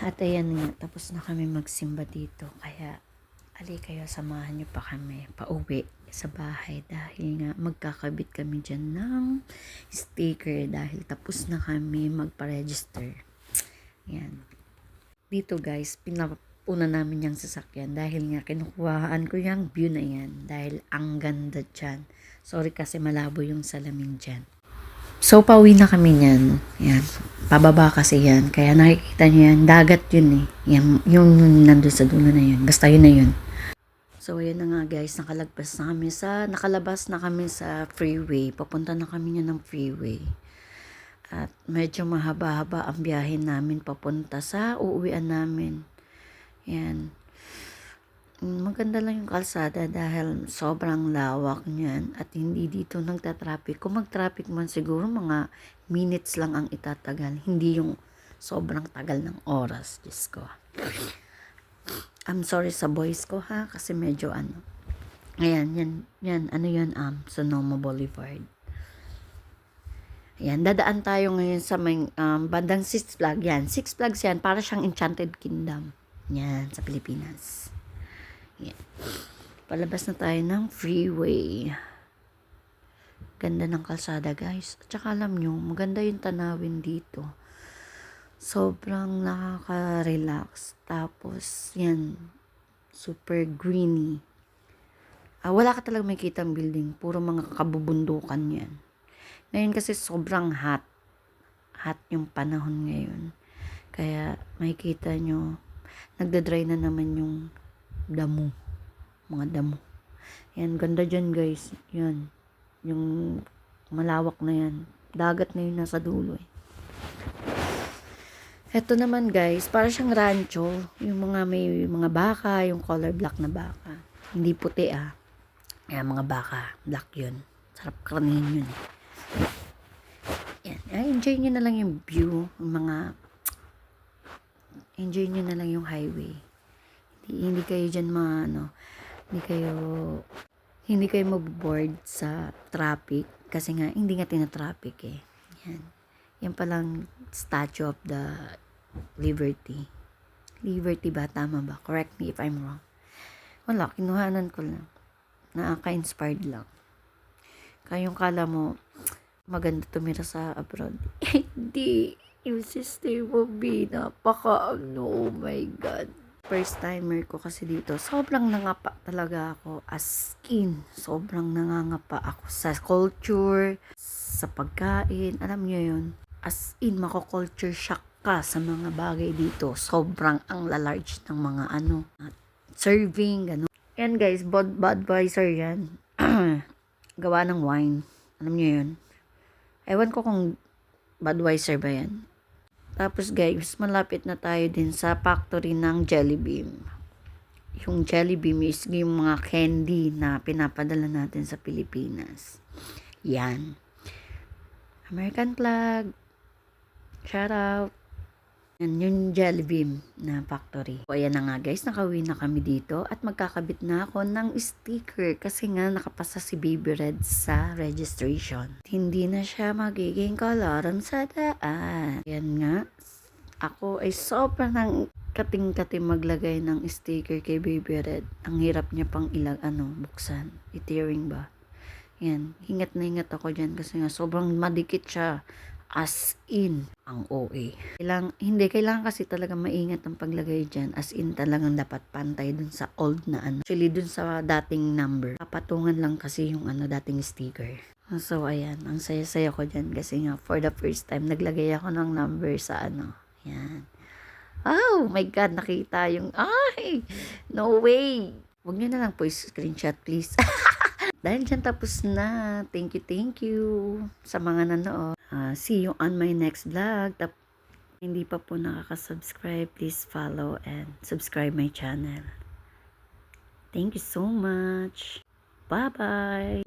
At ayan nga, tapos na kami magsimba dito. Kaya, ali kayo, samahan nyo pa kami pauwi sa bahay. Dahil nga, magkakabit kami dyan ng sticker. Dahil tapos na kami magpa-register. Yan. Dito guys, pinapuna namin yung sasakyan. Dahil nga, kinukuhaan ko yung view na yan. Dahil ang ganda dyan. Sorry kasi malabo yung salamin dyan. So, pauwi na kami niyan. Yan. Pababa kasi yan. Kaya nakikita niyo yan. Dagat yun eh. Yan, yung nandun sa dulo na yun. Basta yun na yun. So, ayan na nga guys. Nakalabas na kami sa freeway. Papunta na kami niya ng freeway. At medyo mahaba-haba ang biyahe namin papunta sa uuwian namin. Yan. Maganda lang yung kalsada dahil sobrang lawak niyan at hindi dito nagtatraffic. Kung mag-traffic man siguro mga minutes lang ang itatagal. Hindi yung sobrang tagal ng oras. Diyos ko. I'm sorry sa voice ko ha kasi medyo ano. Ayan, yan. Ano yan? Sonoma Boulevard. Ayan, dadaan tayo ngayon sa may bandang Six Flags. Yan, Six Flags yan. Para siyang Enchanted Kingdom. Yan, sa Pilipinas. Yan. Palabas na tayo ng freeway. Ganda ng kalsada guys. At saka alam nyo, maganda yung tanawin dito. Sobrang nakaka-relax. Tapos, yan, super greeny. Wala ka talaga makikita ang building. Puro mga kabubundukan yan. Ngayon kasi sobrang hot. Hot yung panahon ngayon. Kaya makikita nyo, nagda-dry na naman yung damo. Mga damo. Yan, ganda dyan guys. Yan. Yung malawak na yan. Dagat na yun nasa dulo eh. Ito naman guys, para siyang rancho. Yung mga may mga baka, yung color black na baka. Hindi puti ah. Yan, mga baka. Black yun. Sarap karanihin yun eh. Yan. Enjoy nyo na lang yung view. Enjoy nyo na lang yung highway. Hindi kayo dyan hindi kayo maboboard sa traffic kasi nga hindi nga tina-traffic eh. Yan palang Statue of the Liberty. Liberty ba? Tama ba? Correct me if I'm wrong. Wala, kinuhanan ko lang. Nakaka-inspired lang. Kaya yung kala mo maganda tumira sa abroad. Hindi. Yung sister mo, oh my God. First timer ko kasi dito, sobrang nangapa talaga ako, as in, sobrang nangangapa ako sa culture, sa pagkain, alam niyo yun, as in, mako-culture shock ka sa mga bagay dito, sobrang ang large ng mga serving, gano'n. Yan guys, Budweiser yan, gawa ng wine, alam niyo yun, ewan ko kung Budweiser ba yan. Tapos guys, malapit na tayo din sa factory ng Jelly Bean. Yung Jelly Bean is yung mga candy na pinapadala natin sa Pilipinas. Yan. American flag. Shout out. Yan yung Jelly Bean na factory. O ayan na nga guys, nakauwi na kami dito at magkakabit na ako ng sticker kasi nga nakapasa si Baby Red sa registration. Hindi na siya magiging koloran sa daan. Yan nga, ako ay sobrang ng kating-kating maglagay ng sticker kay Baby Red. Ang hirap niya pang buksan. I-tearing ba? Yan, hingat na hingat ako dyan kasi nga sobrang madikit siya. As in, ang OA. Kailangan kasi talaga maingat ang paglagay dyan. As in, talagang dapat pantay dun sa old na ano. Actually, dun sa dating number. Papatungan lang kasi yung dating sticker. So, ayan. Ang saya-saya ko dyan kasi nga, for the first time, naglagay ako ng number sa Yan. Oh my God, nakita yung, ay, no way. Huwag nyo na lang po screenshot, please. Dahil dyan tapos na. Thank you sa mga nanood. See you on my next vlog. Hindi pa po nakaka-subscribe, please follow and subscribe my channel. Thank you so much. Bye-bye.